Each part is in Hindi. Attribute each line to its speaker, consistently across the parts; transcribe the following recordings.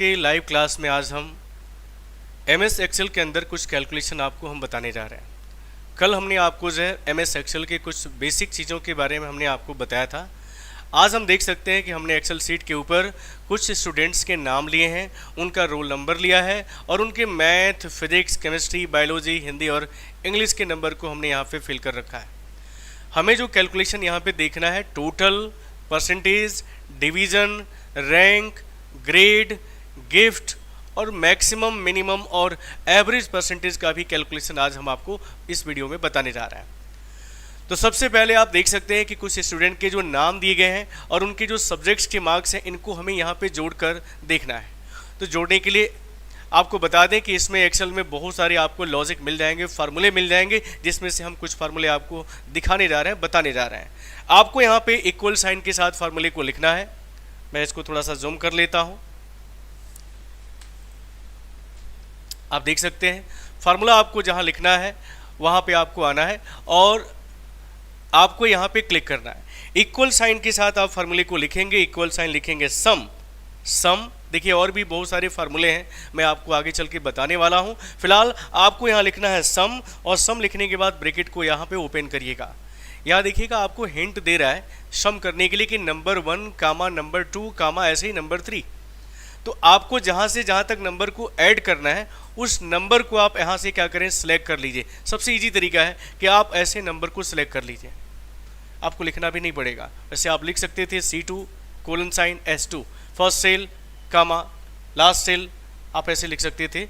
Speaker 1: के लाइव क्लास में आज हम एमएस एक्सेल के अंदर कुछ कैलकुलेशन आपको हम बताने जा रहे हैं। कल हमने आपको जो है एमएस एक्सेल के कुछ बेसिक चीज़ों के बारे में हमने आपको बताया था। आज हम देख सकते हैं कि हमने एक्सेल सीट के ऊपर कुछ स्टूडेंट्स के नाम लिए हैं, उनका रोल नंबर लिया है और उनके math, physics, chemistry, biology, Hindi और इंग्लिश के नंबर को हमने यहाँ पे फिल कर रखा है। हमें जो कैलकुलेशन यहाँ पे देखना है, total, percentage, division, rank, grade, gift और मैक्सिमम, मिनिमम और एवरेज परसेंटेज का भी कैलकुलेशन आज हम आपको इस वीडियो में बताने जा रहे हैं। तो सबसे पहले आप देख सकते हैं कि कुछ स्टूडेंट के जो नाम दिए गए हैं और उनके जो सब्जेक्ट्स के मार्क्स हैं, इनको हमें यहाँ पे जोड़कर देखना है। तो जोड़ने के लिए आपको बता दें कि इसमें एक्सेल में बहुत सारे आपको लॉजिक मिल जाएंगे, फार्मूले मिल जाएंगे, जिसमें से हम कुछ फार्मूले आपको दिखाने जा रहे हैं, बताने जा रहे हैं। आपको यहाँ पे इक्वल साइन के साथ फार्मूले को लिखना है। मैं इसको थोड़ा सा जूम कर लेता हूँ। आप देख सकते हैं फार्मूला आपको जहाँ लिखना है वहाँ पे आपको आना है और आपको यहाँ पे क्लिक करना है। इक्वल साइन के साथ आप फार्मूले को लिखेंगे, इक्वल साइन लिखेंगे सम। देखिए और भी बहुत सारे फार्मूले हैं, मैं आपको आगे चल के बताने वाला हूँ। फिलहाल आपको यहाँ लिखना है सम और सम लिखने के बाद ब्रैकेट को यहाँ पे ओपन करिएगा। यहाँ देखिएगा आपको हिंट दे रहा है सम करने के लिए कि नंबर 1 कामा नंबर 2 कामा ऐसे ही नंबर 3। तो आपको जहाँ से जहाँ तक नंबर को ऐड करना है उस नंबर को आप यहाँ से क्या करें, सिलेक्ट कर लीजिए। सबसे इजी तरीका है कि आप ऐसे नंबर को सिलेक्ट कर लीजिए, आपको लिखना भी नहीं पड़ेगा। वैसे आप लिख सकते थे C2 colon sign S2 first cell comma last cell, आप ऐसे लिख सकते थे।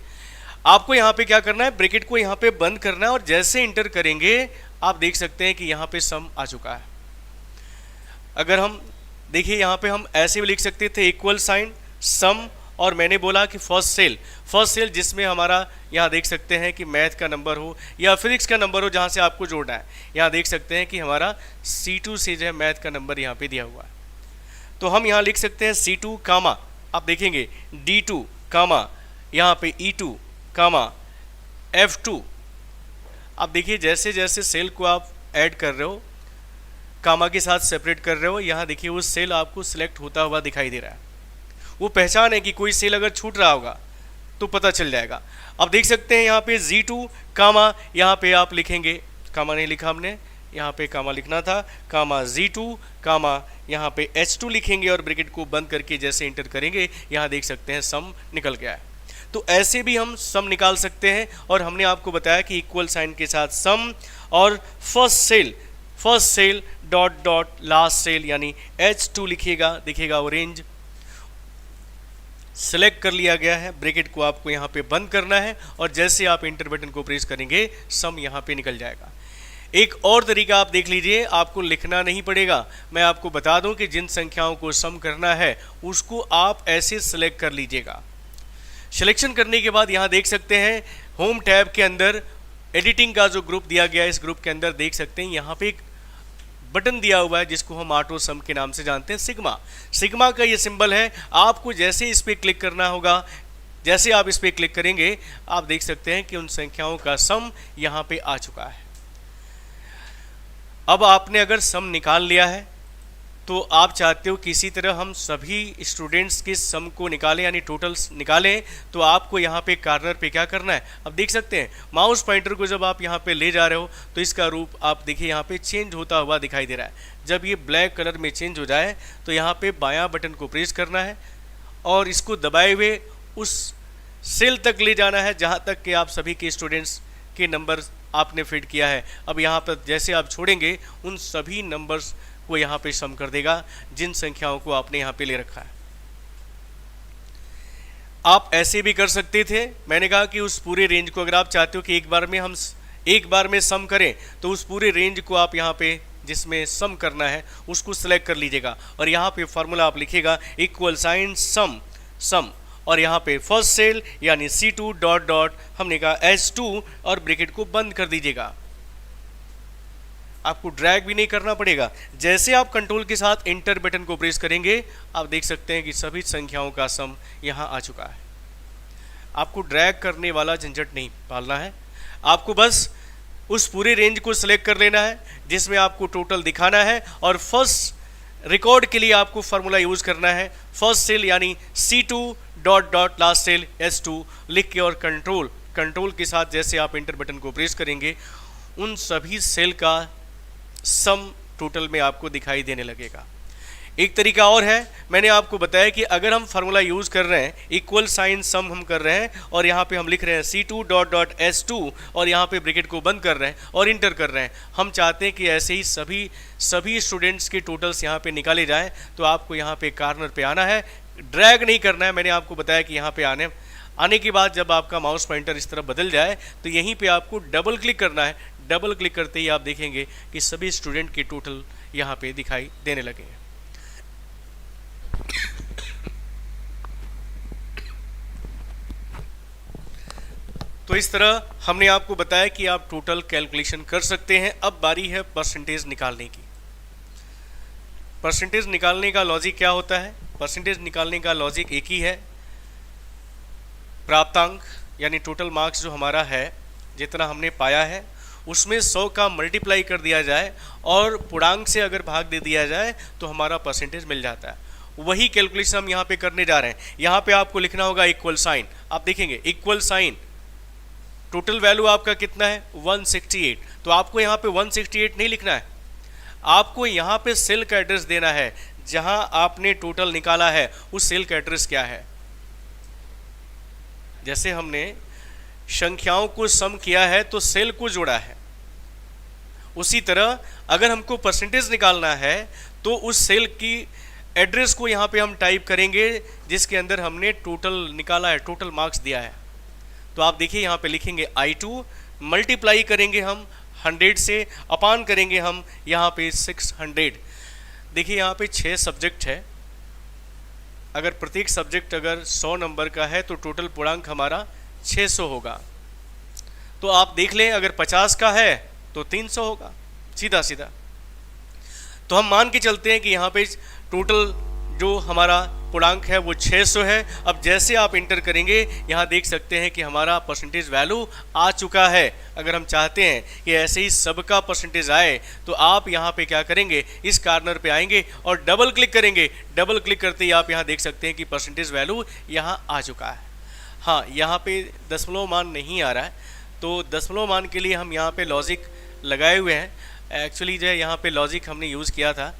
Speaker 1: आपको यहाँ पे क्या करना है, ब्रैकेट को यहाँ पे बंद करना है और जैसे इंटर करेंगे आप देख सकते हैं कि यहाँ पे सम आ चुका है। अगर हम देखिए यहाँ पे हम ऐसे भी लिख सकते थे इक्वल साइन सम और मैंने बोला कि फर्स्ट सेल जिसमें हमारा यहाँ देख सकते हैं कि मैथ का नंबर हो या फिजिक्स का नंबर हो, जहाँ से आपको जोड़ना है। यहाँ देख सकते हैं कि हमारा C2 से जो है मैथ का नंबर यहाँ पे दिया हुआ है। तो हम यहाँ लिख सकते हैं C2 कामा, आप देखेंगे D2 कामा यहाँ पे E2 कामा F2। आप देखिए जैसे जैसे सेल को आप ऐड कर रहे हो, कामा के साथ सेपरेट कर रहे हो, यहाँ देखिए वो सेल आपको सिलेक्ट होता हुआ दिखाई दे रहा है। वो पहचान है कि कोई सेल अगर छूट रहा होगा तो पता चल जाएगा। अब देख सकते हैं यहाँ पे Z2 कामा, यहाँ पे आप लिखेंगे, कामा नहीं लिखा हमने, यहाँ पे कामा लिखना था, कामा Z2 कामा यहाँ पे H2 लिखेंगे और ब्रैकेट को बंद करके जैसे इंटर करेंगे यहाँ देख सकते हैं सम निकल गया है। तो ऐसे भी हम सम निकाल सकते हैं और हमने आपको बताया कि इक्वल साइन के साथ सम और first cell dot dot last cell यानी H2 लिखिएगा, दिखेगा ऑरेंज, सेलेक्ट कर लिया गया है। ब्रैकेट को आपको यहाँ पे बंद करना है और जैसे आप इंटर बटन को प्रेस करेंगे सम यहाँ पे निकल जाएगा। एक और तरीका आप देख लीजिए, आपको लिखना नहीं पड़ेगा। मैं आपको बता दूं कि जिन संख्याओं को सम करना है उसको आप ऐसे सेलेक्ट कर लीजिएगा। सिलेक्शन करने के बाद यहाँ देख सकते हैं होम टैब के अंदर एडिटिंग का जो ग्रुप दिया गया है, इस ग्रुप के अंदर देख सकते हैं यहाँ पे एक बटन दिया हुआ है जिसको हम ऑटो सम के नाम से जानते हैं, सिग्मा का ये सिंबल है। आपको जैसे इस पर क्लिक करना होगा, जैसे आप इस पर क्लिक करेंगे आप देख सकते हैं कि उन संख्याओं का सम यहाँ पे आ चुका है। अब आपने अगर सम निकाल लिया है तो आप चाहते हो किसी तरह हम सभी स्टूडेंट्स के सम को निकालें यानी टोटल्स निकालें, तो आपको यहाँ पे कार्नर पे क्या करना है, अब देख सकते हैं माउस पॉइंटर को जब आप यहाँ पे ले जा रहे हो तो इसका रूप आप देखिए यहाँ पे चेंज होता हुआ दिखाई दे रहा है। जब ये ब्लैक कलर में चेंज हो जाए तो यहाँ पे बायां बटन को प्रेस करना है और इसको दबाए हुए उस सेल तक ले जाना है जहाँ तक कि आप सभी के स्टूडेंट्स के नंबर आपने फिट किया है। अब यहाँ पर जैसे आप छोड़ेंगे उन सभी नंबर्स को यहाँ पे सम कर देगा जिन संख्याओं को आपने यहाँ पे ले रखा है। आप ऐसे भी कर सकते थे, मैंने कहा कि उस पूरे रेंज को अगर आप चाहते हो कि एक बार में सम करें तो उस पूरे रेंज को आप यहाँ पे जिसमें सम करना है उसको सिलेक्ट कर लीजिएगा और यहाँ पे फार्मूला आप लिखिएगा इक्वल साइन सम और यहाँ पे फर्स्ट सेल यानी C2 डॉट डॉट हमने कहा S2 और ब्रैकेट को बंद कर दीजिएगा। आपको ड्रैग भी नहीं करना पड़ेगा। जैसे आप कंट्रोल के साथ इंटर बटन को प्रेस करेंगे आप देख सकते हैं कि सभी संख्याओं का सम यहाँ आ चुका है। आपको ड्रैग करने वाला झंझट नहीं पालना है, आपको बस उस पूरे रेंज को सिलेक्ट कर लेना है जिसमें आपको टोटल दिखाना है और फर्स्ट रिकॉर्ड के लिए आपको फार्मूला यूज करना है फर्स्ट सेल यानी C2 dot dot last cell S2 लिख के और कंट्रोल के साथ जैसे आप इंटर बटन को प्रेस करेंगे उन सभी सेल का सम टोटल में आपको दिखाई देने लगेगा। एक तरीका और है, मैंने आपको बताया कि अगर हम फार्मूला यूज़ कर रहे हैं, इक्वल साइन सम हम कर रहे हैं और यहाँ पे हम लिख रहे हैं C2 डॉट डॉट S2 और यहाँ पे ब्रैकेट को बंद कर रहे हैं और इंटर कर रहे हैं, हम चाहते हैं कि ऐसे ही सभी स्टूडेंट्स के टोटल्स यहाँ पे निकाले जाएँ, तो आपको यहाँ पे कार्नर पे आना है, ड्रैग नहीं करना है। मैंने आपको बताया कि यहाँ पे आने के बाद जब आपका माउस पॉइंटर इस तरफ बदल जाए तो यहीं पे आपको डबल क्लिक करना है। डबल क्लिक करते ही आप देखेंगे कि सभी स्टूडेंट के टोटल यहाँ पे दिखाई देने लगे हैं। तो इस तरह हमने आपको बताया कि आप टोटल कैलकुलेशन कर सकते हैं। अब बारी है परसेंटेज निकालने की। परसेंटेज निकालने का लॉजिक क्या होता है? परसेंटेज निकालने का लॉजिक एक ही है, प्राप्तांक यानी टोटल मार्क्स जो हमारा है, जितना हमने पाया है उसमें 100 का मल्टीप्लाई कर दिया जाए और पूर्णांक से अगर भाग दे दिया जाए तो हमारा परसेंटेज मिल जाता है। वही कैलकुलेशन हम यहाँ पे करने जा रहे हैं। यहाँ पे आपको लिखना होगा इक्वल साइन। आप देखेंगे इक्वल साइन, टोटल वैल्यू आपका कितना है 168, तो आपको यहाँ पे 168 नहीं लिखना है, आपको यहाँ पे सेल का एड्रेस देना है जहाँ आपने टोटल निकाला है, उस सेल का एड्रेस क्या है। जैसे हमने संख्याओं को सम किया है तो सेल को जोड़ा है, उसी तरह अगर हमको परसेंटेज निकालना है तो उस सेल की एड्रेस को यहाँ पे हम टाइप करेंगे जिसके अंदर हमने टोटल निकाला है, टोटल मार्क्स दिया है। तो आप देखिए यहाँ पे लिखेंगे I2, मल्टीप्लाई करेंगे हम 100 से, अपान करेंगे हम यहाँ पे 600। देखिए यहाँ पे 6 सब्जेक्ट है, अगर प्रत्येक सब्जेक्ट अगर 100 नंबर का है तो टोटल पूर्णांक हमारा 600 होगा। तो आप देख लें अगर 50 का है तो 300 होगा, सीधा सीधा। तो हम मान के चलते हैं कि यहाँ पे टोटल जो हमारा पूर्णांक है वो 600 है। अब जैसे आप इंटर करेंगे यहाँ देख सकते हैं कि हमारा परसेंटेज वैल्यू आ चुका है। अगर हम चाहते हैं कि ऐसे ही सबका परसेंटेज आए तो आप यहाँ पे क्या करेंगे, इस कार्नर पे आएंगे और डबल क्लिक करेंगे। डबल क्लिक करते ही आप यहाँ देख सकते हैं कि परसेंटेज वैल्यू यहाँ आ चुका है। हाँ, यहाँ पे दशमलव मान नहीं आ रहा है, तो दशमलव मान के लिए हम यहाँ पे लॉजिक लगाए हुए हैं। एक्चुअली जो है यहाँ पे लॉजिक हमने यूज़ किया था,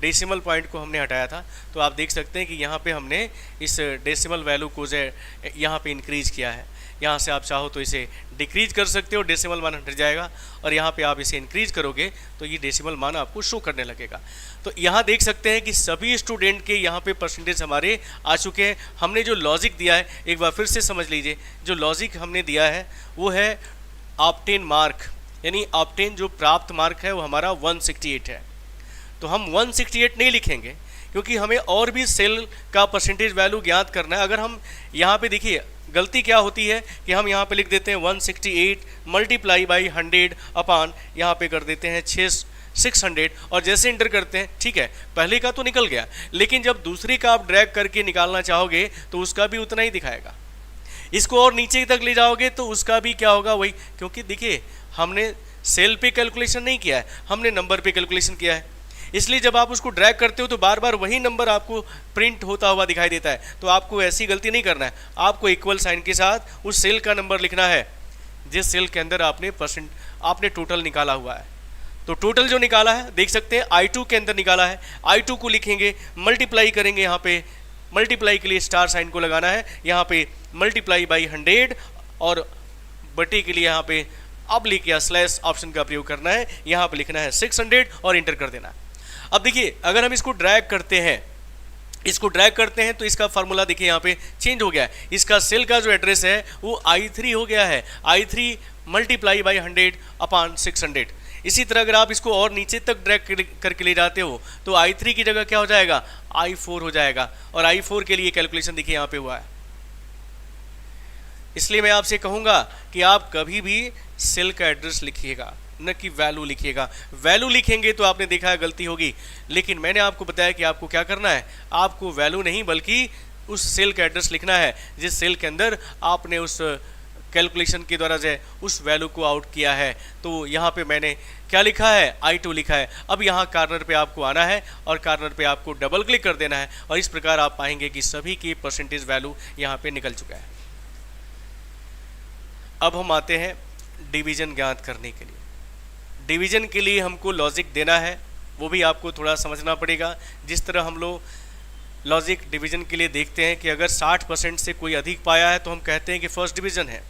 Speaker 1: डेसिमल पॉइंट को हमने हटाया था। तो आप देख सकते हैं कि यहाँ पे हमने इस डेसिमल वैल्यू को जो है यहाँ पे इंक्रीज़ किया है। यहाँ से आप चाहो तो इसे डिक्रीज कर सकते हो, डेसिमल मान हट जाएगा, और यहाँ पे आप इसे इंक्रीज करोगे तो ये डेसिमल मान आपको शो करने लगेगा। तो यहाँ देख सकते हैं कि सभी स्टूडेंट के यहाँ पे परसेंटेज हमारे आ चुके हैं। हमने जो लॉजिक दिया है एक बार फिर से समझ लीजिए, जो लॉजिक हमने दिया है वो है ऑब्टेन मार्क, यानी ऑब्टेन जो प्राप्त मार्क है वो हमारा 168 है। तो हम 168 नहीं लिखेंगे क्योंकि हमें और भी सेल का परसेंटेज वैल्यू ज्ञात करना है। अगर हम यहाँ पे देखिए गलती क्या होती है कि हम यहाँ पे लिख देते हैं 168 मल्टीप्लाई बाई 100 अपान यहाँ पे कर देते हैं 600, और जैसे इंटर करते हैं, ठीक है पहले का तो निकल गया, लेकिन जब दूसरे का आप ड्रैग करके निकालना चाहोगे तो उसका भी उतना ही दिखाएगा। इसको और नीचे तक ले जाओगे तो उसका भी क्या होगा वही, क्योंकि देखिए हमने सेल पे कैलकुलेशन नहीं किया है, हमने नंबर पे कैलकुलेशन किया है। इसलिए जब आप उसको ड्रैग करते हो तो बार बार वही नंबर आपको प्रिंट होता हुआ दिखाई देता है। तो आपको ऐसी गलती नहीं करना है, आपको इक्वल साइन के साथ उस सेल का नंबर लिखना है जिस सेल के अंदर आपने टोटल निकाला हुआ है। तो टोटल जो निकाला है देख सकते हैं I2 के अंदर निकाला है, I2 को लिखेंगे, मल्टीप्लाई करेंगे, यहाँ पे मल्टीप्लाई के लिए स्टार साइन को लगाना है, यहाँ पे मल्टीप्लाई बाई 100, और बटे के लिए यहाँ पे ऑब्लिक या स्लैश ऑप्शन का प्रयोग करना है, यहाँ पे लिखना है 600 और इंटर कर देना है। अब देखिए अगर हम इसको ड्रैग करते हैं तो इसका फार्मूला देखिए यहाँ पे चेंज हो गया है। इसका सेल का जो एड्रेस है वो I3 हो गया है, I3 मल्टीप्लाई बाई 100 अपान 600। इसी तरह अगर आप इसको और नीचे तक ड्रैग करके ले जाते हो तो I3 की जगह क्या हो जाएगा, I4 हो जाएगा, और I4 के लिए कैलकुलेशन देखिए यहाँ पे हुआ है। इसलिए मैं आपसे कहूँगा कि आप कभी भी सेल का एड्रेस लिखिएगा, न कि वैल्यू लिखिएगा। वैल्यू लिखेंगे तो आपने देखा है गलती होगी, लेकिन मैंने आपको बताया कि आपको क्या करना है, आपको वैल्यू नहीं बल्कि उस सेल का एड्रेस लिखना है जिस सेल के अंदर आपने उस कैलकुलेशन के द्वारा जो है उस वैल्यू को आउट किया है। तो यहाँ पे मैंने क्या लिखा है, I2 लिखा है। अब यहाँ कार्नर पे आपको आना है और कार्नर पे आपको डबल क्लिक कर देना है और इस प्रकार आप पाएंगे कि सभी की परसेंटेज वैल्यू यहाँ पे निकल चुका है। अब हम आते हैं डिवीजन ज्ञात करने के लिए। डिवीजन के लिए हमको लॉजिक देना है, वो भी आपको थोड़ा समझना पड़ेगा। जिस तरह हम लोग लॉजिक डिवीजन के लिए देखते हैं कि अगर 60% से कोई अधिक पाया है तो हम कहते हैं कि फर्स्ट डिवीजन है।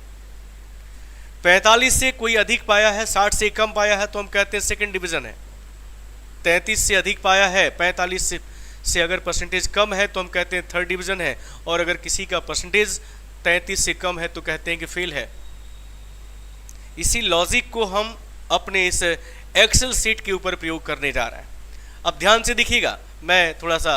Speaker 1: 45 से कोई अधिक पाया है, 60 से कम पाया है तो हम कहते हैं सेकंड डिवीजन है। 33 से अधिक पाया है, 45 से अगर परसेंटेज कम है तो हम कहते हैं थर्ड डिवीजन है। और अगर किसी का परसेंटेज 33 से कम है तो कहते हैं कि फेल है। इसी लॉजिक को हम अपने इस एक्सेल सीट के ऊपर प्रयोग करने जा रहे हैं। अब ध्यान से देखिएगा, मैं थोड़ा सा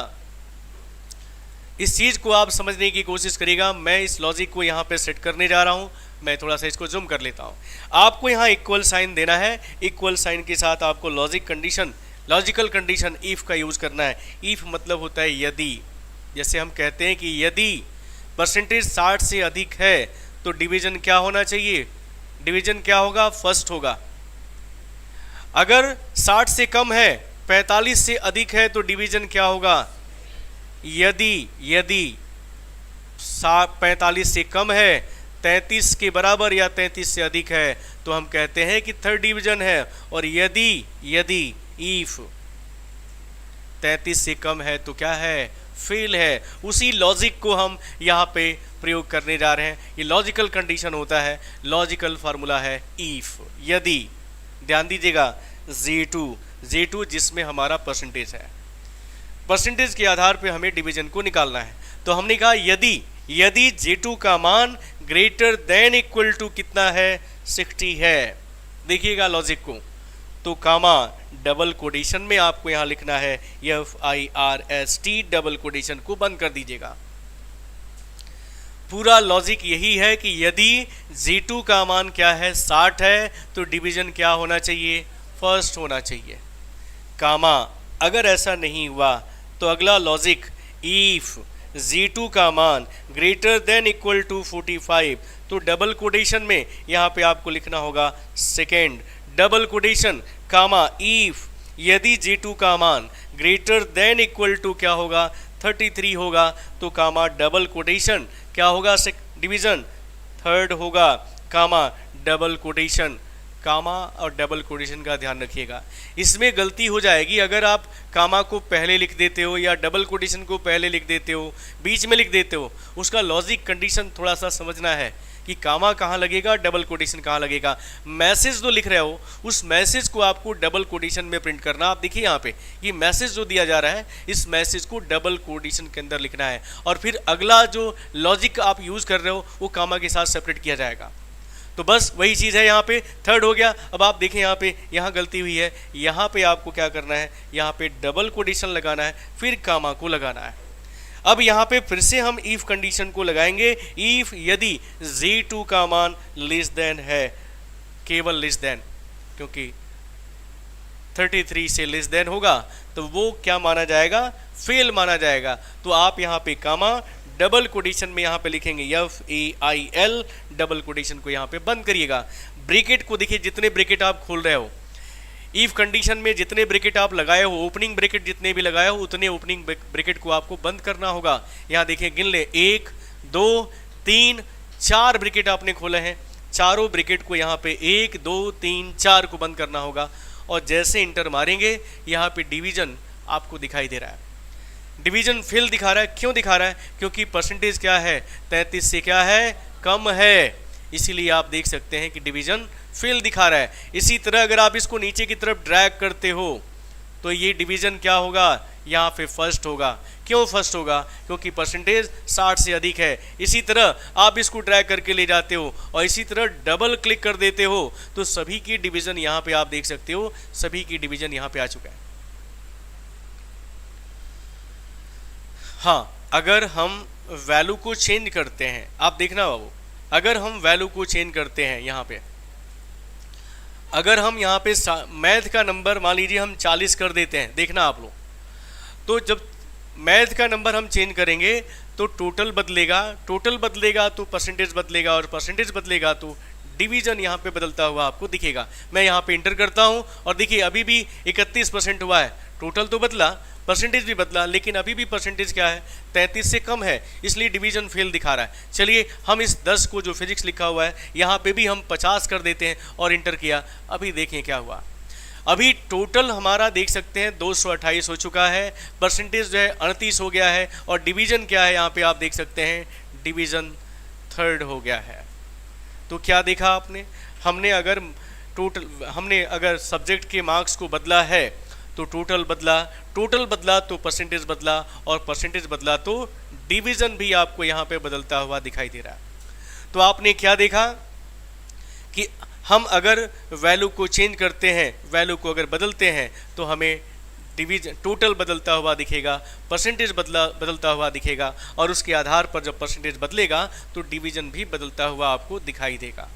Speaker 1: इस चीज़ को आप समझने की कोशिश करिएगा। मैं इस लॉजिक को यहाँ पे सेट करने जा रहा हूँ। मैं थोड़ा सा इसको जूम कर लेता हूँ। आपको यहाँ इक्वल साइन देना है। इक्वल साइन के साथ आपको लॉजिकल कंडीशन इफ़ का यूज़ करना है। इफ़ मतलब होता है यदि। जैसे हम कहते हैं कि यदि परसेंटेज 60 से अधिक है तो डिवीजन क्या होना चाहिए, डिवीजन क्या होगा, फर्स्ट होगा। अगर 60 से कम है, 45 से अधिक है तो डिवीजन क्या होगा, यदि 45 से कम है, 33 के बराबर या 33 से अधिक है तो हम कहते हैं कि थर्ड डिवीजन है। और यदि इफ 33 से कम है तो क्या है, फेल है। उसी लॉजिक को हम यहाँ पे प्रयोग करने जा रहे हैं। ये लॉजिकल कंडीशन होता है, लॉजिकल फार्मूला है इफ, यदि। ध्यान दीजिएगा, J2 जिसमें हमारा परसेंटेज है, परसेंटेज के आधार पे हमें डिवीजन को निकालना है। तो हमने कहा यदि J2 का मान ग्रेटर देन इक्वल टू कितना है, 60 है। देखिएगा लॉजिक को, तो कामा डबल कोटेशन में आपको यहाँ लिखना है FIRST, डबल कोटेशन को बंद कर दीजिएगा। पूरा लॉजिक यही है कि यदि J2 का मान क्या है, 60 है, तो डिवीजन क्या होना चाहिए, फर्स्ट होना चाहिए। कामा अगर ऐसा नहीं हुआ तो अगला लॉजिक इफ J2 का मान ग्रेटर देन इक्वल टू 45, तो डबल कोटेशन में यहाँ पे आपको लिखना होगा second, double quotation comma if यदि J2 का मान ग्रेटर देन इक्वल टू क्या होगा, 33 होगा, तो कामा डबल कोटेशन क्या होगा, डिवीजन थर्ड होगा, कामा डबल कोटेशन। कामा और डबल कोटेशन का ध्यान रखिएगा। इसमें गलती हो जाएगी अगर आप कामा को पहले लिख देते हो या डबल कोटेशन को पहले लिख देते हो, बीच में लिख देते हो। उसका लॉजिक कंडीशन थोड़ा सा समझना है कि कामा कहाँ लगेगा, डबल कोटेशन कहाँ लगेगा। मैसेज जो लिख रहे हो उस मैसेज को आपको डबल कोटेशन में प्रिंट करना। आप देखिए यहाँ पे ये मैसेज जो दिया जा रहा है, इस मैसेज को डबल कोटेशन के अंदर लिखना है और फिर अगला जो लॉजिक आप यूज़ कर रहे हो वो कामा के साथ सेपरेट किया जाएगा। तो बस वही चीज़ है, यहाँ पे थर्ड हो गया। अब आप देखें यहाँ पे, यहाँ गलती हुई है, यहाँ पे आपको क्या करना है, यहाँ पे डबल कोटेशन लगाना है, फिर कामा को लगाना है। अब यहाँ पे फिर से हम इफ कंडीशन को लगाएंगे। इफ यदि J2 का मान लेस देन है, केवल लेस देन, क्योंकि 33 से लेस देन होगा तो वो क्या माना जाएगा, फेल माना जाएगा। तो आप यहाँ पे कामा डबल कोटेशन में यहाँ पे लिखेंगे FAIL, डबल कोटेशन को यहाँ पे बंद करिएगा। ब्रैकेट को देखिए, जितने ब्रैकेट आप खोल रहे हो इफ कंडीशन में, जितने ब्रैकेट आप लगाए हो, ओपनिंग ब्रैकेट जितने भी लगाए हो उतने ओपनिंग ब्रैकेट को आपको बंद करना होगा। यहाँ देखिए, गिन ले, 1 2 3 4 ब्रैकेट आपने खोले हैं। चारों ब्रैकेट को यहाँ पे 1 2 3 4 को बंद करना होगा। और जैसे इंटर मारेंगे यहाँ पे डिवीजन आपको दिखाई दे रहा है। डिवीजन फेल दिखा रहा है। क्यों दिखा रहा है, क्योंकि परसेंटेज क्या है, 33 से क्या है, कम है। इसीलिए आप देख सकते हैं कि डिवीजन फेल दिखा रहा है। इसी तरह अगर आप इसको नीचे की तरफ ड्रैग करते हो तो ये डिवीजन क्या होगा, यहाँ पे फर्स्ट होगा। क्यों फर्स्ट होगा, क्योंकि परसेंटेज 60 से अधिक है। इसी तरह आप इसको ड्रैग करके ले जाते हो और इसी तरह डबल क्लिक कर देते हो तो सभी की डिवीजन यहाँ पे आप देख सकते हो, सभी की डिवीजन यहाँ पे आ चुका है। हाँ, अगर हम वैल्यू को चेंज करते हैं, आप देखना बाबू, अगर हम वैल्यू को चेंज करते हैं यहाँ पे, अगर हम यहाँ पे मैथ का नंबर मान लीजिए हम 40 कर देते हैं, देखना आप लोग, तो जब मैथ का नंबर हम चेंज करेंगे तो टोटल बदलेगा, टोटल बदलेगा तो परसेंटेज बदलेगा, और परसेंटेज बदलेगा तो डिवीजन यहाँ पे बदलता हुआ आपको दिखेगा। मैं यहाँ पे इंटर करता हूँ और देखिए अभी भी 31% हुआ है। टोटल तो बदला, परसेंटेज भी बदला, लेकिन अभी भी परसेंटेज क्या है, 33 से कम है, इसलिए डिवीजन फेल दिखा रहा है। चलिए हम इस 10 को जो फिजिक्स लिखा हुआ है यहाँ पे भी हम 50 कर देते हैं और इंटर किया। अभी देखें क्या हुआ। अभी टोटल हमारा देख सकते हैं 228 हो चुका है, परसेंटेज जो है 38 हो गया है, और डिवीजन क्या है यहाँ पे आप देख सकते हैं, डिवीजन थर्ड हो गया है। तो क्या देखा आपने, हमने अगर सब्जेक्ट के मार्क्स को बदला है तो टोटल बदला, टोटल बदला तो परसेंटेज बदला, और परसेंटेज बदला तो डिवीजन भी आपको यहाँ पे बदलता हुआ दिखाई दे रहा है। तो आपने क्या देखा कि हम अगर वैल्यू को चेंज करते हैं, वैल्यू को अगर बदलते हैं तो हमें डिवीजन टोटल बदलता हुआ दिखेगा, परसेंटेज बदलता हुआ दिखेगा, और उसके आधार पर जब परसेंटेज बदलेगा तो डिवीजन भी बदलता हुआ आपको दिखाई देगा।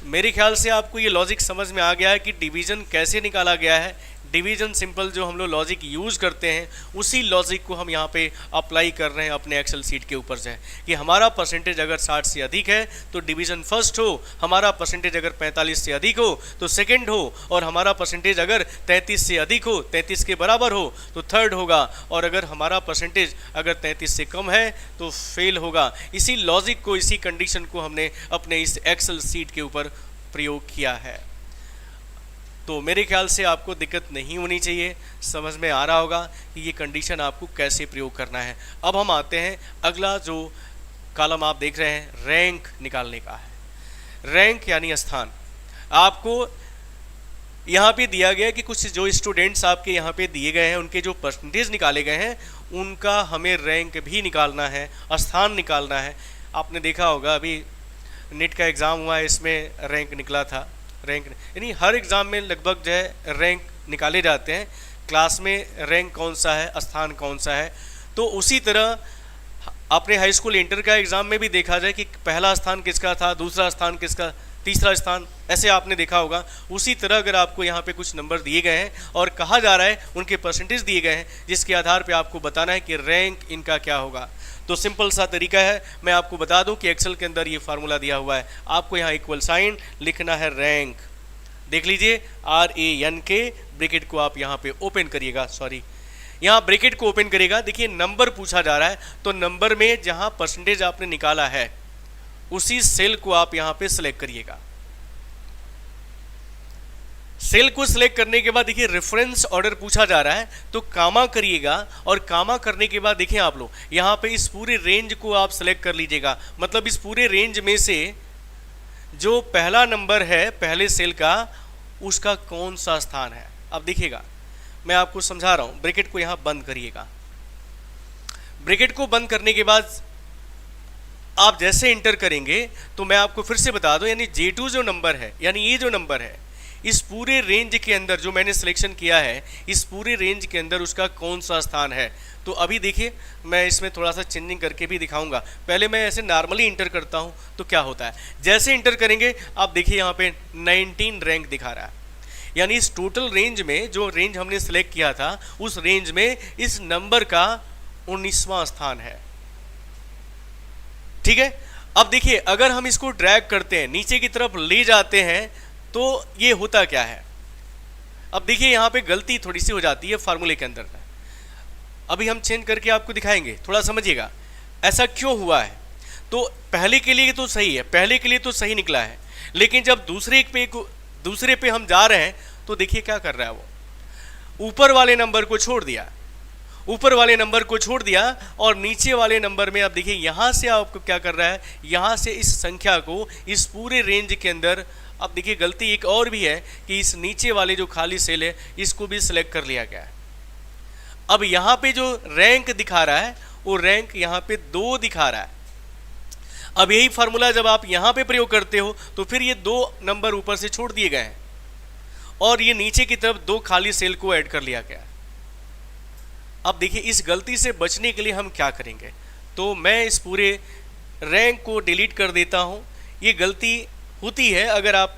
Speaker 1: मेरे ख्याल से आपको ये लॉजिक समझ में आ गया है कि डिवीजन कैसे निकाला गया है। डिवीजन सिंपल जो हम लोग लॉजिक यूज़ करते हैं उसी लॉजिक को हम यहाँ पे अप्लाई कर रहे हैं अपने एक्सेल सीट के ऊपर से, कि हमारा परसेंटेज अगर 60 से अधिक है तो डिवीजन फर्स्ट हो, हमारा परसेंटेज अगर 45 से अधिक हो तो सेकंड हो, और हमारा परसेंटेज अगर 33 से अधिक हो, 33 के बराबर हो तो थर्ड होगा, और अगर हमारा परसेंटेज अगर 33 से कम है तो फेल होगा। इसी लॉजिक को, इसी कंडीशन को हमने अपने इस एक्सेल सीट के ऊपर प्रयोग किया है। तो मेरे ख्याल से आपको दिक्कत नहीं होनी चाहिए, समझ में आ रहा होगा कि ये कंडीशन आपको कैसे प्रयोग करना है। अब हम आते हैं अगला जो कॉलम आप देख रहे हैं, रैंक निकालने का है। रैंक यानी स्थान। आपको यहाँ पे दिया गया कि कुछ जो स्टूडेंट्स आपके यहाँ पे दिए गए हैं उनके जो परसेंटेज निकाले गए हैं उनका हमें रैंक भी निकालना है, स्थान निकालना है। आपने देखा होगा अभी नेट का एग्ज़ाम हुआ है, इसमें रैंक निकला था। रैंक यानी हर एग्ज़ाम में लगभग जो है रैंक निकाले जाते हैं, क्लास में रैंक कौन सा है, स्थान कौन सा है। तो उसी तरह अपने हाई स्कूल इंटर का एग्ज़ाम में भी देखा जाए कि पहला स्थान किसका था, दूसरा स्थान किसका, तीसरा स्थान, ऐसे आपने देखा होगा। उसी तरह अगर आपको यहाँ पे कुछ नंबर दिए गए हैं और कहा जा रहा है उनके परसेंटेज दिए गए हैं, जिसके आधार पे आपको बताना है कि रैंक इनका क्या होगा। तो सिंपल सा तरीका है, मैं आपको बता दूं कि एक्सेल के अंदर ये फार्मूला दिया हुआ है। आपको यहाँ इक्वल साइन लिखना है रैंक, देख लीजिए RANK, ब्रैकेट को आप यहाँ पे ओपन करिएगा, सॉरी यहाँ ब्रैकेट को ओपन करिएगा। देखिए नंबर पूछा जा रहा है, तो नंबर में जहाँ परसेंटेज आपने निकाला है उसी सेल को आप यहाँ पे सिलेक्ट करिएगा। सेल को सिलेक्ट करने के बाद देखिए रेफरेंस ऑर्डर पूछा जा रहा है, तो कामा करिएगा, और कामा करने के बाद देखिए आप लोग यहाँ पे इस पूरे रेंज को आप सिलेक्ट कर लीजिएगा। मतलब इस पूरे रेंज में से जो पहला नंबर है पहले सेल का, उसका कौन सा स्थान है। अब देखिएगा मैं आपको समझा रहा हूँ, ब्रैकेट को यहाँ बंद करिएगा। ब्रैकेट को बंद करने के बाद आप जैसे इंटर करेंगे तो मैं आपको फिर से बता दूं, यानी J2 जो नंबर है, यानी ये जो नंबर है, इस पूरे रेंज के अंदर जो मैंने सिलेक्शन किया है, इस पूरे रेंज के अंदर उसका कौन सा स्थान है। तो अभी देखिए मैं इसमें थोड़ा सा चेंजिंग करके भी दिखाऊंगा। पहले मैं ऐसे नॉर्मली इंटर करता हूं तो क्या होता है, जैसे इंटर करेंगे आप देखिए यहाँ पे 19 रैंक दिखा रहा है। यानी इस टोटल रेंज में जो रेंज हमने सेलेक्ट किया था उस रेंज में इस नंबर का 19वां स्थान है। ठीक है, अब देखिए अगर हम इसको ड्रैग करते हैं, नीचे की तरफ ले जाते हैं, तो ये होता क्या है। अब देखिए यहाँ पे गलती थोड़ी सी हो जाती है फार्मूले के अंदर। अभी हम चेंज करके आपको दिखाएंगे, थोड़ा समझिएगा ऐसा क्यों हुआ है। तो पहले के लिए तो सही है, पहले के लिए तो सही निकला है, लेकिन जब दूसरे पे हम जा रहे हैं तो देखिए क्या कर रहा है वो, ऊपर वाले नंबर को छोड़ दिया, ऊपर वाले नंबर को छोड़ दिया, और नीचे वाले नंबर में आप देखिए यहाँ से आपको क्या कर रहा है, यहाँ से इस संख्या को इस पूरे रेंज के अंदर। अब देखिए गलती एक और भी है कि इस नीचे वाले जो खाली सेल है इसको भी सिलेक्ट कर लिया गया है। अब यहाँ पे जो रैंक दिखा रहा है वो रैंक यहाँ पे 2 दिखा रहा है। अब यही फार्मूला जब आप यहाँ पे प्रयोग करते हो तो फिर ये 2 नंबर ऊपर से छोड़ दिए गए हैं और ये नीचे की तरफ 2 खाली सेल को ऐड कर लिया गया। अब देखिए इस गलती से बचने के लिए हम क्या करेंगे, तो मैं इस पूरे रैंक को डिलीट कर देता हूँ। ये गलती होती है अगर आप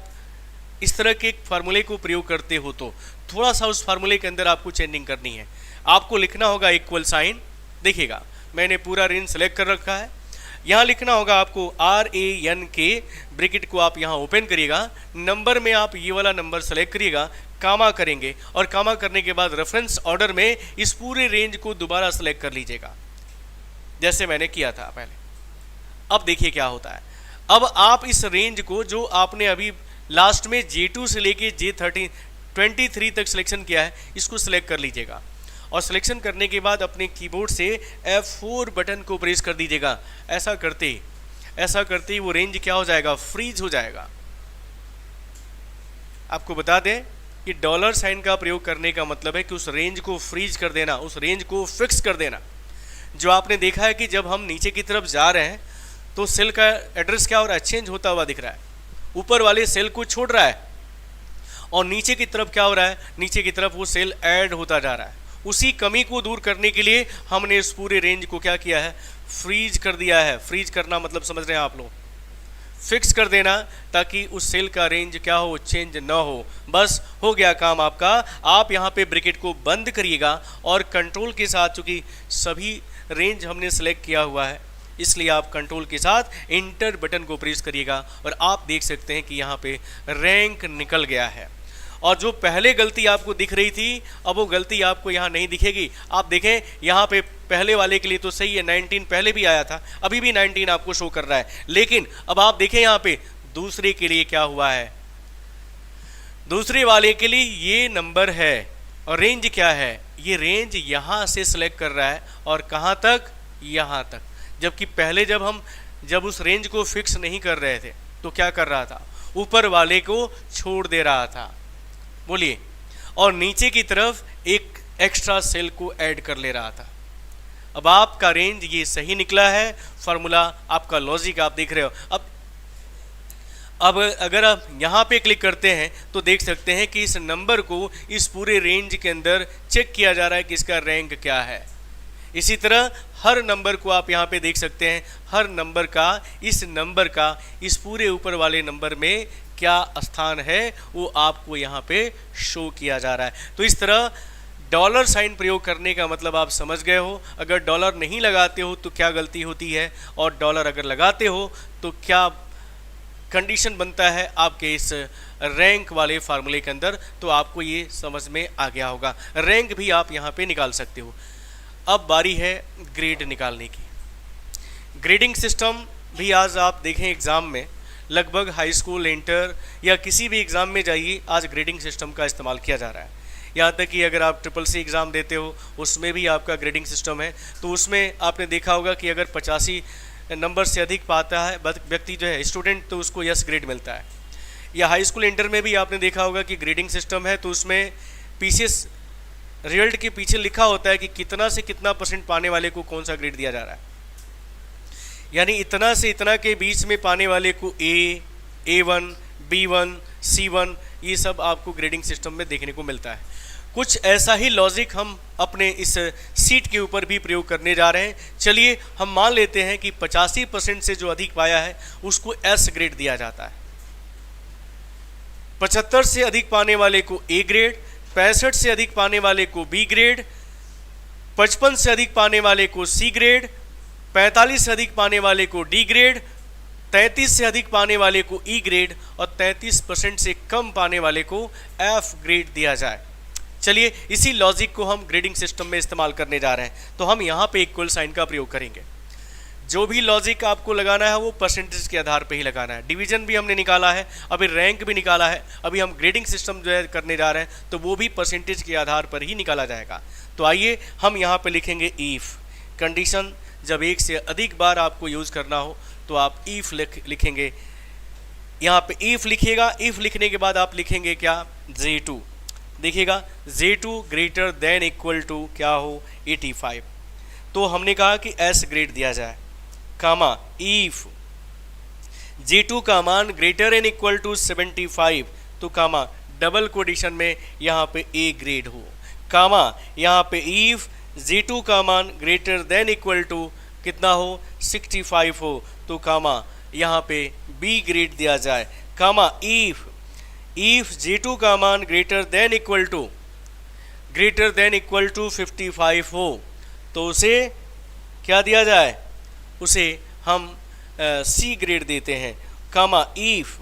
Speaker 1: इस तरह के फार्मूले को प्रयोग करते हो, तो थोड़ा सा उस फार्मूले के अंदर आपको चेंजिंग करनी है। आपको लिखना होगा इक्वल साइन, देखिएगा मैंने पूरा रेंज सेलेक्ट कर रखा है। यहाँ लिखना होगा आपको RANK, ब्रैकेट को आप यहाँ ओपन करिएगा, नंबर में आप ये वाला नंबर सेलेक्ट करिएगा, कामा करेंगे और कामा करने के बाद रेफरेंस ऑर्डर में इस पूरे रेंज को दोबारा सेलेक्ट कर लीजिएगा जैसे मैंने किया था पहले। अब देखिए क्या होता है। अब आप इस रेंज को जो आपने अभी लास्ट में J2 से लेके J23 तक सिलेक्शन किया है, इसको सिलेक्ट कर लीजिएगा और सिलेक्शन करने के बाद अपने कीबोर्ड से F4 बटन को प्रेस कर दीजिएगा। ऐसा करते ही वो रेंज क्या हो जाएगा, फ्रीज हो जाएगा। आपको बता दें कि डॉलर साइन का प्रयोग करने का मतलब है कि उस रेंज को फ्रीज कर देना, उस रेंज को फिक्स कर देना। जो आपने देखा है कि जब हम नीचे की तरफ जा रहे हैं तो सेल का एड्रेस क्या हो रहा है, चेंज होता हुआ दिख रहा है, ऊपर वाले सेल को छोड़ रहा है और नीचे की तरफ क्या हो रहा है, नीचे की तरफ वो सेल ऐड होता जा रहा है। उसी कमी को दूर करने के लिए हमने इस पूरे रेंज को क्या किया है, फ्रीज कर दिया है। फ्रीज करना मतलब समझ रहे हैं आप लोग, फिक्स कर देना ताकि उस सेल का रेंज क्या हो, चेंज ना हो। बस हो गया काम आपका। आप यहाँ पे ब्रैकेट को बंद करिएगा और कंट्रोल के साथ, चूंकि सभी रेंज हमने सेलेक्ट किया हुआ है इसलिए आप कंट्रोल के साथ इंटर बटन को प्रेस करिएगा और आप देख सकते हैं कि यहाँ पे रैंक निकल गया है। और जो पहले गलती आपको दिख रही थी अब वो गलती आपको यहाँ नहीं दिखेगी। आप देखें यहाँ पे पहले वाले के लिए तो सही है, 19 पहले भी आया था, अभी भी 19 आपको शो कर रहा है। लेकिन अब आप देखें यहाँ पे दूसरे के लिए क्या हुआ है, दूसरे वाले के लिए ये नंबर है और रेंज क्या है, ये रेंज यहाँ से सिलेक्ट कर रहा है और कहाँ तक, यहाँ तक। जबकि पहले जब उस रेंज को फिक्स नहीं कर रहे थे तो क्या कर रहा था, ऊपर वाले को छोड़ दे रहा था, बोलिए, और नीचे की तरफ एक एक्स्ट्रा सेल को ऐड कर ले रहा था। अब आपका रेंज ये सही निकला है, फार्मूला आपका लॉजिक आप देख रहे हो। अब अगर आप यहाँ पे क्लिक करते हैं तो देख सकते हैं कि इस नंबर को इस पूरे रेंज के अंदर चेक किया जा रहा है कि इसका रैंक क्या है। इसी तरह हर नंबर को आप यहाँ पे देख सकते हैं, हर नंबर का इस पूरे ऊपर वाले नंबर में क्या स्थान है वो आपको यहाँ पे शो किया जा रहा है। तो इस तरह डॉलर साइन प्रयोग करने का मतलब आप समझ गए हो। अगर डॉलर नहीं लगाते हो तो क्या गलती होती है और डॉलर अगर लगाते हो तो क्या कंडीशन बनता है आपके इस रैंक वाले फार्मूले के अंदर, तो आपको ये समझ में आ गया होगा। रैंक भी आप यहाँ पे निकाल सकते हो। अब बारी है ग्रेड निकालने की। ग्रेडिंग सिस्टम भी आज आप देखें एग्ज़ाम में लगभग हाई स्कूल, इंटर या किसी भी एग्ज़ाम में जाइए, आज ग्रेडिंग सिस्टम का इस्तेमाल किया जा रहा है। यहाँ तक कि अगर आप SSC एग्ज़ाम देते हो उसमें भी आपका ग्रेडिंग सिस्टम है। तो उसमें आपने देखा होगा कि अगर 85 नंबर से अधिक पाता है व्यक्ति जो है स्टूडेंट, तो उसको यस ग्रेड मिलता है। या हाई स्कूल, इंटर में भी आपने देखा होगा कि ग्रेडिंग सिस्टम है, तो उसमें पीछे रिजल्ट के पीछे लिखा होता है कि कितना से कितना % पाने वाले को कौन सा ग्रेड दिया जा रहा है। यानी इतना से इतना के बीच में पाने वाले को A, A1, B1, C1, ये सब आपको ग्रेडिंग सिस्टम में देखने को मिलता है। कुछ ऐसा ही लॉजिक हम अपने इस सीट के ऊपर भी प्रयोग करने जा रहे हैं। चलिए हम मान लेते हैं कि 85% से जो अधिक पाया है उसको S ग्रेड दिया जाता है, 75 से अधिक पाने वाले को A ग्रेड, 65 से अधिक पाने वाले को B ग्रेड, 55 से अधिक पाने वाले को C ग्रेड, 45 से अधिक पाने वाले को D ग्रेड, 33 से अधिक पाने वाले को E ग्रेड और 33% से कम पाने वाले को F ग्रेड दिया जाए। चलिए इसी लॉजिक को हम ग्रेडिंग सिस्टम में इस्तेमाल करने जा रहे हैं। तो हम यहाँ पे इक्वल साइन का प्रयोग करेंगे। जो भी लॉजिक आपको लगाना है वो परसेंटेज के आधार पे ही लगाना है। डिवीजन भी हमने निकाला है, अभी रैंक भी निकाला है, अभी हम ग्रेडिंग सिस्टम जो है करने जा रहे हैं तो वो भी परसेंटेज के आधार पर ही निकाला जाएगा। तो आइए हम यहाँ पे लिखेंगे इफ़ कंडीशन। जब एक से अधिक बार आपको यूज़ करना हो तो आप इफ़ लिखेंगे। यहाँ पे इफ़ लिखिएगा। इफ़ लिखने के बाद आप लिखेंगे क्या, J2। देखिएगा J2 greater than equal to क्या हो, 85। तो हमने कहा कि S ग्रेड दिया जाए, कामा इफ J2 का मान ग्रेटर एन इक्वल टू 75, तो कामा डबल कोडिशन में यहाँ पे A ग्रेड हो, कामा यहाँ पे इफ J2 का मान ग्रेटर देन इक्वल टू कितना हो, 65 हो, तो कामा यहाँ पे B ग्रेड दिया जाए, कामा इफ J2 का मान ग्रेटर देन इक्वल टू 55 हो तो उसे क्या दिया जाए, उसे हम सी ग्रेड देते हैं, कामा इफ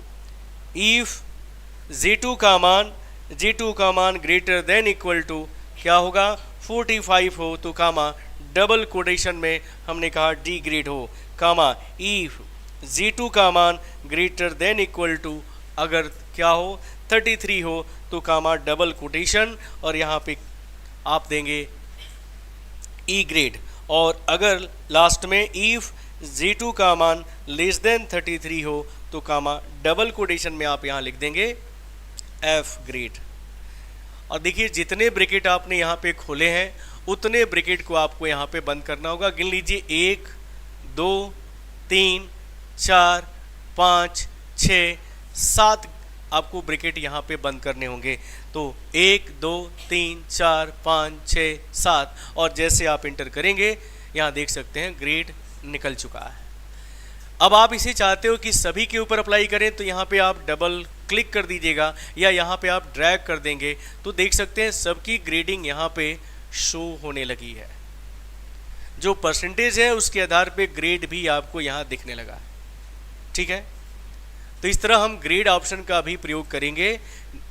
Speaker 1: G2 का मान ग्रेटर देन इक्वल टू क्या होगा 45 हो तो कामा डबल कोटेशन में हमने कहा डी ग्रेड हो, कामा इफ G2 का मान ग्रेटर देन इक्वल टू अगर क्या हो 33 हो तो कामा डबल कोटेशन और यहाँ पे आप देंगे ई ग्रेड, और अगर लास्ट में इफ G2 का मान लेस देन 33 हो तो कामा डबल कोटेशन में आप यहाँ लिख देंगे एफ ग्रेड। और देखिए जितने ब्रैकेट आपने यहाँ पे खोले हैं उतने ब्रैकेट को आपको यहाँ पे बंद करना होगा। गिन लीजिए 1 2 3 4 5 6 7 आपको ब्रैकेट यहाँ पे बंद करने होंगे। तो 1 2 3 4 5 6 7 और जैसे आप इंटर करेंगे यहाँ देख सकते हैं ग्रेड निकल चुका है। अब आप इसे चाहते हो कि सभी के ऊपर अप्लाई करें तो यहाँ पे आप डबल क्लिक कर दीजिएगा या यहाँ पे आप ड्रैग कर देंगे तो देख सकते हैं सबकी ग्रेडिंग यहाँ पे शो होने लगी है। जो परसेंटेज है उसके आधार पे ग्रेड भी आपको यहाँ दिखने लगा है। ठीक है, तो इस तरह हम ग्रेड ऑप्शन का भी प्रयोग करेंगे।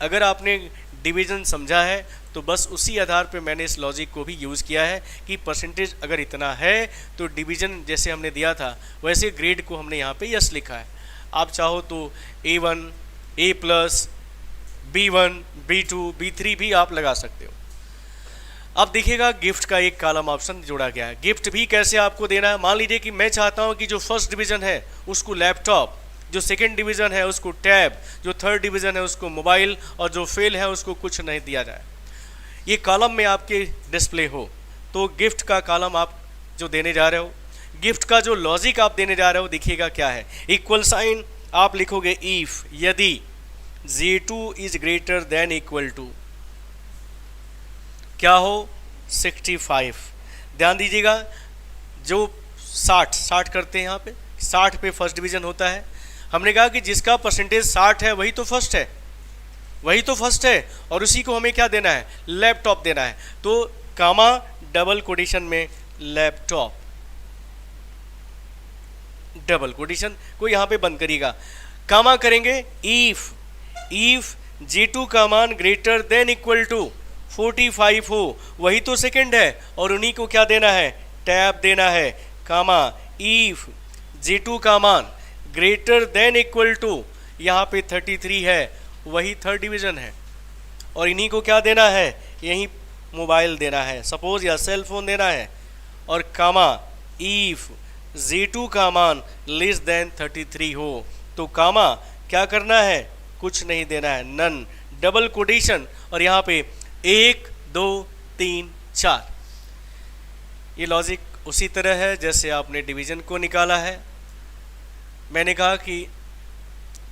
Speaker 1: अगर आपने डिवीज़न समझा है तो बस उसी आधार पे मैंने इस लॉजिक को भी यूज़ किया है कि परसेंटेज अगर इतना है तो डिवीज़न जैसे हमने दिया था वैसे ग्रेड को हमने यहाँ पे यस लिखा है। आप चाहो तो A1 A+, B1 B2 B3 भी आप लगा सकते हो। अब देखिएगा गिफ्ट का एक कॉलम ऑप्शन जोड़ा गया है। गिफ्ट भी कैसे आपको देना है, मान लीजिए कि मैं चाहता हूँ कि जो फर्स्ट डिवीज़न है उसको लैपटॉप, जो सेकंड डिवीज़न है उसको टैब, जो थर्ड डिवीज़न है उसको मोबाइल और जो फेल है उसको कुछ नहीं दिया जाए। ये कॉलम में आपके डिस्प्ले हो तो गिफ्ट का कॉलम आप जो देने जा रहे हो, गिफ्ट का जो लॉजिक आप देने जा रहे हो देखिएगा क्या है। इक्वल साइन आप लिखोगे इफ यदि G2 is greater than equal to क्या हो 65। ध्यान दीजिएगा जो 60 करते हैं यहाँ पे 60 पे फर्स्ट डिवीज़न होता है। हमने कहा कि जिसका परसेंटेज 60 है वही तो फर्स्ट है, वही तो फर्स्ट है और उसी को हमें क्या देना है, लैपटॉप देना है। तो कामा डबल कोटेशन में लैपटॉप, डबल कोटेशन को यहाँ पे बंद करिएगा। कामा करेंगे इफ G2 का मान ग्रेटर देन इक्वल टू 45 हो, वही तो सेकंड है और उन्हीं को क्या देना है, टैब देना है। कामा इफ G2 का मान ग्रेटर देन इक्वल टू यहाँ पे 33 है, वही थर्ड डिवीज़न है और इन्हीं को क्या देना है, यही मोबाइल देना है सपोज या सेल फोन देना है। और कामा इफ G2 का मान लेस देन 33 हो तो कामा क्या करना है, कुछ नहीं देना है, नन, डबल कोटेशन और यहाँ पे 1 2 3 4। ये लॉजिक उसी तरह है जैसे आपने डिवीज़न को निकाला है। मैंने कहा कि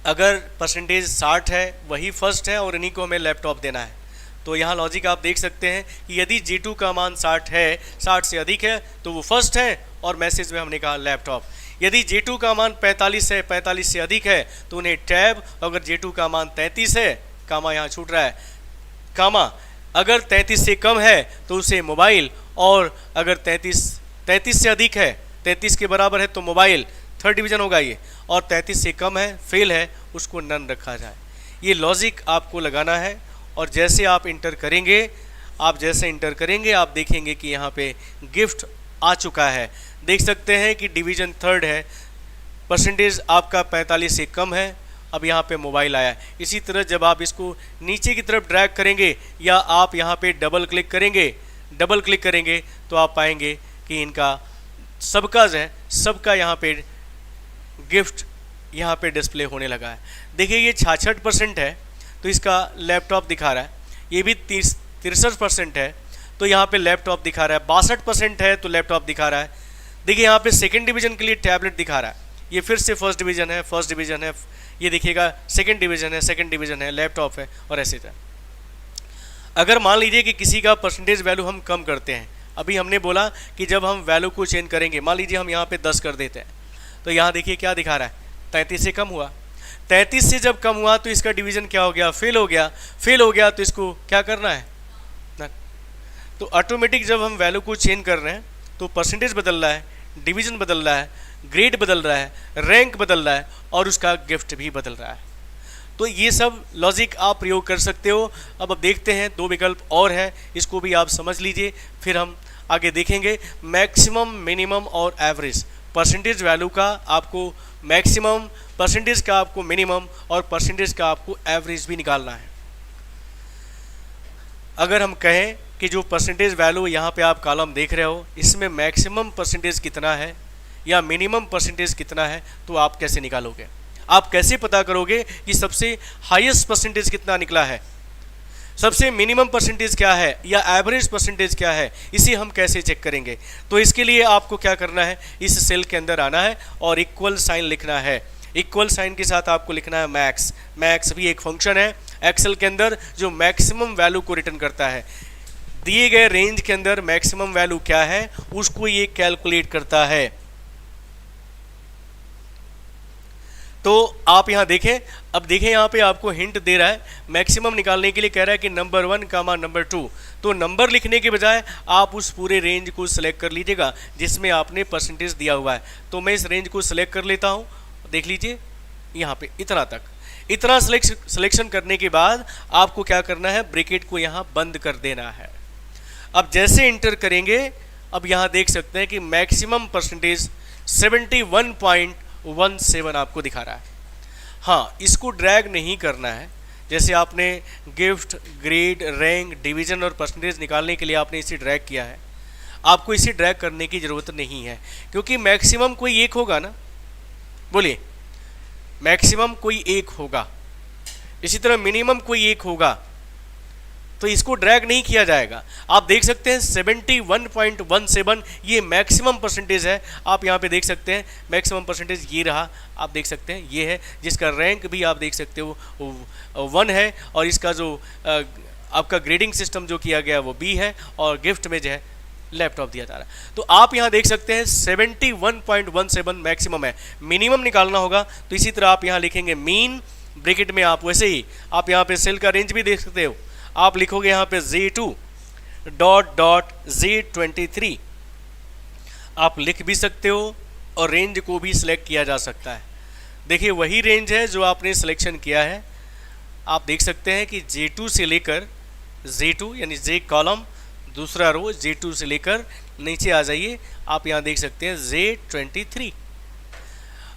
Speaker 1: अगर परसेंटेज 60 है वही फर्स्ट है और इन्हीं को हमें लैपटॉप देना है। तो यहाँ लॉजिक आप देख सकते हैं कि यदि G2 का मान 60 है, 60 से अधिक है तो वो फर्स्ट है और मैसेज में हमने कहा लैपटॉप। यदि G2 का मान 45 है, 45 से अधिक है तो उन्हें टैब, अगर G2 का मान 33 है, कामा यहाँ छूट रहा है, कामा अगर 33 से कम है तो उसे मोबाइल, और अगर 33 से अधिक है, 33 के बराबर है तो मोबाइल, थर्ड डिवीज़न होगा ये, और 33 से कम है, फेल है, उसको नन रखा जाए। ये लॉजिक आपको लगाना है और जैसे आप इंटर करेंगे, आप देखेंगे कि यहाँ पे गिफ्ट आ चुका है। देख सकते हैं कि डिवीज़न थर्ड है, परसेंटेज आपका 45 से कम है, अब यहाँ पे मोबाइल आया। इसी तरह जब आप इसको नीचे की तरफ ड्रैग करेंगे या आप यहाँ पे डबल क्लिक करेंगे तो आप पाएंगे कि इनका सबका यहाँ पे गिफ्ट यहाँ पे डिस्प्ले होने लगा है। देखिए ये 66% है तो इसका लैपटॉप दिखा रहा है, ये भी 63% है तो यहाँ पे लैपटॉप दिखा रहा है, 62% है तो लैपटॉप दिखा रहा है। देखिए यहाँ पे सेकंड डिवीज़न के लिए टैबलेट दिखा रहा है, ये फिर से फर्स्ट डिवीज़न है, ये देखिएगा सेकंड डिवीज़न है, लैपटॉप है और ऐसे था। अगर मान लीजिए कि किसी का परसेंटेज वैल्यू हम कम करते हैं, अभी हमने बोला कि जब हम वैल्यू को चेंज करेंगे, मान लीजिए हम यहाँ पे 10 कर देते हैं तो यहाँ देखिए क्या दिखा रहा है, 33 से कम हुआ। 33 से जब कम हुआ तो इसका डिवीज़न क्या हो गया, फेल हो गया तो इसको क्या करना है ना। तो ऑटोमेटिक जब हम वैल्यू को चेंज कर रहे हैं तो परसेंटेज बदल रहा है, डिवीजन बदल रहा है, ग्रेड बदल रहा है, रैंक बदल रहा है और उसका गिफ्ट भी बदल रहा है। तो ये सब लॉजिक आप प्रयोग कर सकते हो। अब देखते हैं, दो विकल्प और है, इसको भी आप समझ लीजिए, फिर हम आगे देखेंगे। मैक्सिमम, मिनिमम और एवरेज, परसेंटेज वैल्यू का आपको मैक्सिमम, परसेंटेज का आपको मिनिमम और परसेंटेज का आपको एवरेज भी निकालना है। अगर हम कहें कि जो परसेंटेज वैल्यू यहाँ पे आप कॉलम देख रहे हो, इसमें मैक्सिमम परसेंटेज कितना है या मिनिमम परसेंटेज कितना है, तो आप कैसे निकालोगे? आप कैसे पता करोगे कि सबसे हाईएस्ट परसेंटेज कितना निकला है, सबसे मिनिमम परसेंटेज क्या है या एवरेज परसेंटेज क्या है, इसे हम कैसे चेक करेंगे? तो इसके लिए आपको क्या करना है, इस सेल के अंदर आना है और इक्वल साइन लिखना है। इक्वल साइन के साथ आपको लिखना है मैक्स। मैक्स भी एक फंक्शन है एक्सेल के अंदर जो मैक्सिमम वैल्यू को रिटर्न करता है। दिए गए रेंज के अंदर मैक्सिमम वैल्यू क्या है उसको ये कैलकुलेट करता है। तो आप यहाँ देखें, अब देखें यहाँ पे आपको हिंट दे रहा है, मैक्सिमम निकालने के लिए कह रहा है कि नंबर 1 कामा नंबर 2। तो नंबर लिखने के बजाय आप उस पूरे रेंज को सिलेक्ट कर लीजिएगा जिसमें आपने परसेंटेज दिया हुआ है। तो मैं इस रेंज को सिलेक्ट कर लेता हूँ, देख लीजिए यहाँ पे इतना तक। इतना सिलेक्शन करने के बाद आपको क्या करना है, ब्रैकेट को यहाँ बंद कर देना है। अब जैसे इंटर करेंगे, अब यहाँ देख सकते हैं कि मैक्सिमम परसेंटेज 71.17 आपको दिखा रहा है। हाँ, इसको ड्रैग नहीं करना है। जैसे आपने गिफ्ट, ग्रेड, रैंक, डिवीजन और परसेंटेज निकालने के लिए आपने इसे ड्रैग किया है, आपको इसे ड्रैग करने की ज़रूरत नहीं है, क्योंकि मैक्सिमम कोई एक होगा ना, बोलिए, मैक्सिमम कोई एक होगा, इसी तरह मिनिमम कोई एक होगा, तो इसको ड्रैग नहीं किया जाएगा। आप देख सकते हैं 71.17 ये मैक्सिमम परसेंटेज है। आप यहाँ पे देख सकते हैं मैक्सिमम परसेंटेज ये रहा, आप देख सकते हैं ये है, जिसका रैंक भी आप देख सकते हो 1 है और इसका जो आपका ग्रेडिंग सिस्टम जो किया गया वो B है और गिफ्ट में जो है लैपटॉप दिया जा रहा है। तो आप यहाँ देख सकते हैं 71.17 मैक्सिमम है। मिनिमम निकालना होगा तो इसी तरह आप यहाँ लिखेंगे मीन, ब्रैकेट में आप वैसे ही आप यहाँ पे सेल का रेंज भी देख सकते हो, आप लिखोगे यहाँ पे Z2.Z23 आप लिख भी सकते हो और रेंज को भी सिलेक्ट किया जा सकता है। देखिए वही रेंज है जो आपने सिलेक्शन किया है। आप देख सकते हैं कि J2 से लेकर Z2 यानी J कॉलम, दूसरा रो J2 से लेकर नीचे आ जाइए, आप यहाँ देख सकते हैं Z23।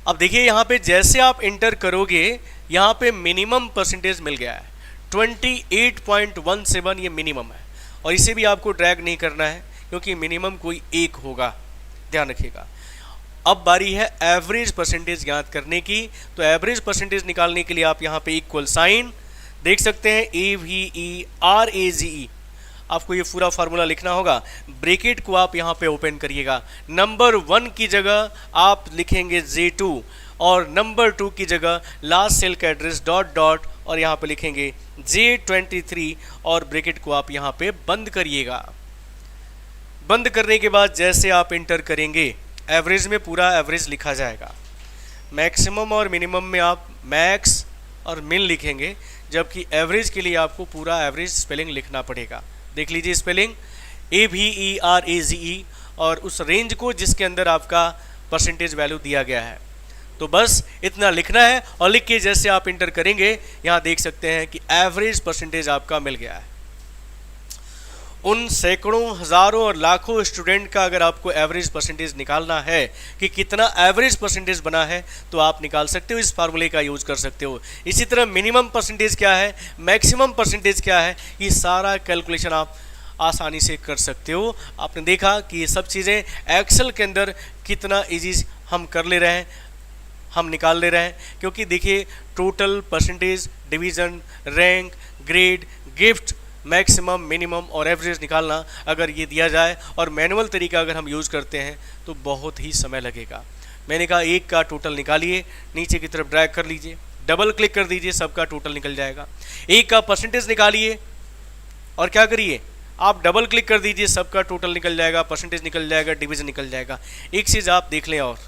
Speaker 1: अब देखिए यहाँ पे जैसे आप इंटर करोगे यहाँ पे मिनिमम परसेंटेज मिल गया है 28.17, ये मिनिमम है और इसे भी आपको ड्रैग नहीं करना है क्योंकि मिनिमम कोई एक होगा, ध्यान रखिएगा। अब बारी है एवरेज परसेंटेज ज्ञात करने की। तो एवरेज परसेंटेज निकालने के लिए आप यहाँ पे इक्वल साइन देख सकते हैं AVERAGE, आपको ये पूरा फार्मूला लिखना होगा। ब्रैकेट को आप यहाँ पे ओपन करिएगा, नंबर 1 की जगह आप लिखेंगे J2 और नंबर 2 की जगह लास्ट सेल का एड्रेस डॉट डॉट और यहाँ पे लिखेंगे J23 और ब्रैकेट को आप यहाँ पे बंद करिएगा। बंद करने के बाद जैसे आप इंटर करेंगे एवरेज में पूरा एवरेज लिखा जाएगा। मैक्सिमम और मिनिमम में आप मैक्स और मिन लिखेंगे, जबकि एवरेज के लिए आपको पूरा एवरेज स्पेलिंग लिखना पड़ेगा। देख लीजिए स्पेलिंग AVERAGE और उस रेंज को जिसके अंदर आपका परसेंटेज वैल्यू दिया गया है। तो बस इतना लिखना है और लिख के जैसे आप इंटर करेंगे यहाँ देख सकते हैं कि एवरेज परसेंटेज आपका मिल गया है। उन सैकड़ों, हज़ारों और लाखों स्टूडेंट का अगर आपको एवरेज परसेंटेज निकालना है कि कितना एवरेज परसेंटेज बना है तो आप निकाल सकते हो, इस फार्मूले का यूज कर सकते हो। इसी तरह मिनिमम परसेंटेज क्या है, मैक्सिमम परसेंटेज क्या है, ये सारा कैलकुलेशन आप आसानी से कर सकते हो। आपने देखा कि ये सब चीज़ें एक्सेल के अंदर कितना ईजी हम कर ले रहे हैं, हम निकाल ले रहे हैं, क्योंकि देखिए total, percentage, division, rank, grade, gift, maximum, minimum और एवरेज निकालना अगर ये दिया जाए और मैनुअल तरीका अगर हम यूज़ करते हैं तो बहुत ही समय लगेगा। मैंने कहा एक का टोटल निकालिए, नीचे की तरफ ड्रैग कर लीजिए, डबल क्लिक कर दीजिए, सबका टोटल निकल जाएगा। एक का परसेंटेज निकालिए और क्या करिए, आप डबल क्लिक कर दीजिए, सबका टोटल निकल जाएगा, परसेंटेज निकल जाएगा, डिवीज़न निकल जाएगा। एक चीज़ आप देख लें, और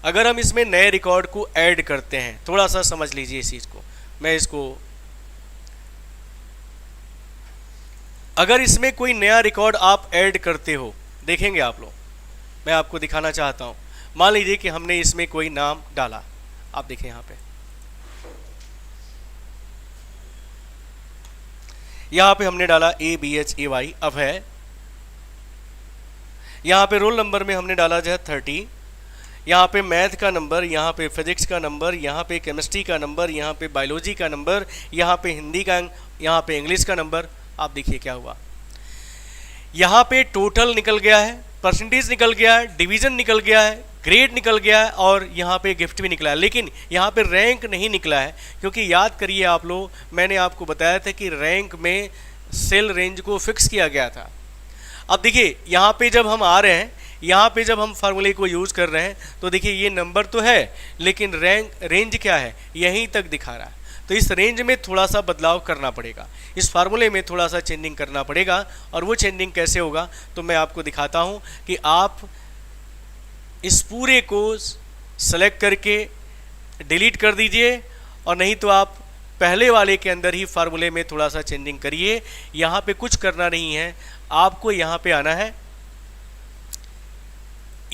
Speaker 1: अगर हम इसमें नए रिकॉर्ड को ऐड करते हैं, थोड़ा सा समझ लीजिए इस चीज़ को, मैं इसको, अगर इसमें कोई नया रिकॉर्ड आप ऐड करते हो, देखेंगे आप लोग मैं आपको दिखाना चाहता हूँ। मान लीजिए कि हमने इसमें कोई नाम डाला, आप देखें यहाँ पे हमने डाला ABHAY। अब है यहाँ पे रोल नंबर में हमने डाला जो है 30, यहाँ पे मैथ का नंबर, यहाँ पे फिजिक्स का नंबर, यहाँ पे केमिस्ट्री का नंबर, यहाँ पे बायोलॉजी का नंबर, यहाँ पे हिंदी का, यहाँ पे इंग्लिश का नंबर। आप देखिए क्या हुआ, यहाँ पे टोटल निकल गया है, परसेंटेज निकल गया है, डिवीजन निकल गया है, ग्रेड निकल गया है और यहाँ पे गिफ्ट भी निकला है, लेकिन यहाँ पे रैंक नहीं निकला है। क्योंकि याद करिए आप लोग, मैंने आपको बताया था कि रैंक में सेल रेंज को फिक्स किया गया था। अब देखिए यहाँ पे जब हम आ रहे हैं, यहाँ पे जब हम फार्मूले को यूज़ कर रहे हैं, तो देखिए ये नंबर तो है, लेकिन रेंज क्या है, यहीं तक दिखा रहा है। तो इस रेंज में थोड़ा सा बदलाव करना पड़ेगा, इस फार्मूले में थोड़ा सा चेंजिंग करना पड़ेगा। और वो चेंजिंग कैसे होगा, तो मैं आपको दिखाता हूँ कि आप इस पूरे को सेलेक्ट करके डिलीट कर दीजिए, और नहीं तो आप पहले वाले के अंदर ही फार्मूले में थोड़ा सा चेंजिंग करिए। यहाँ पे कुछ करना नहीं है, आपको यहाँ पे आना है,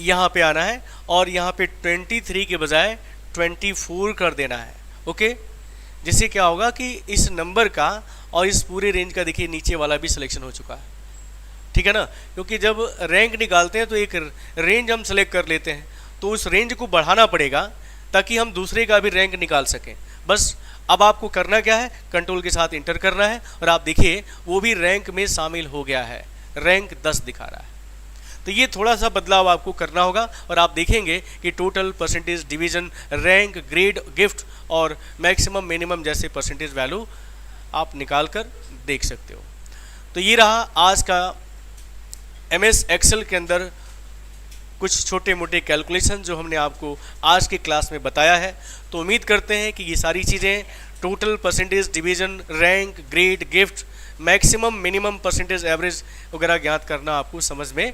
Speaker 1: यहाँ पे आना है और यहाँ पे 23 के बजाय 24 कर देना है। ओके, जिससे क्या होगा कि इस नंबर का और इस पूरे रेंज का देखिए नीचे वाला भी सिलेक्शन हो चुका है, ठीक है ना। क्योंकि जब रैंक निकालते हैं तो एक रेंज हम सेलेक्ट कर लेते हैं, तो उस रेंज को बढ़ाना पड़ेगा ताकि हम दूसरे का भी रैंक निकाल सकें। बस अब आपको करना क्या है, कंट्रोल के साथ इंटर करना है और आप देखिए वो भी रैंक में शामिल हो गया है, रैंक 10 दिखा रहा है। तो ये थोड़ा सा बदलाव आपको करना होगा और आप देखेंगे कि total, percentage, division, rank, grade, gift और मैक्सिमम, मिनिमम जैसे परसेंटेज वैल्यू आप निकाल कर देख सकते हो। तो ये रहा आज का MS एक्सेल के अंदर कुछ छोटे मोटे कैलकुलेशन जो हमने आपको आज की क्लास में बताया है। तो उम्मीद करते हैं कि ये सारी चीज़ें, total, percentage, division, rank, grade, gift, maximum, minimum, percentage, average वगैरह ज्ञात करना आपको समझ में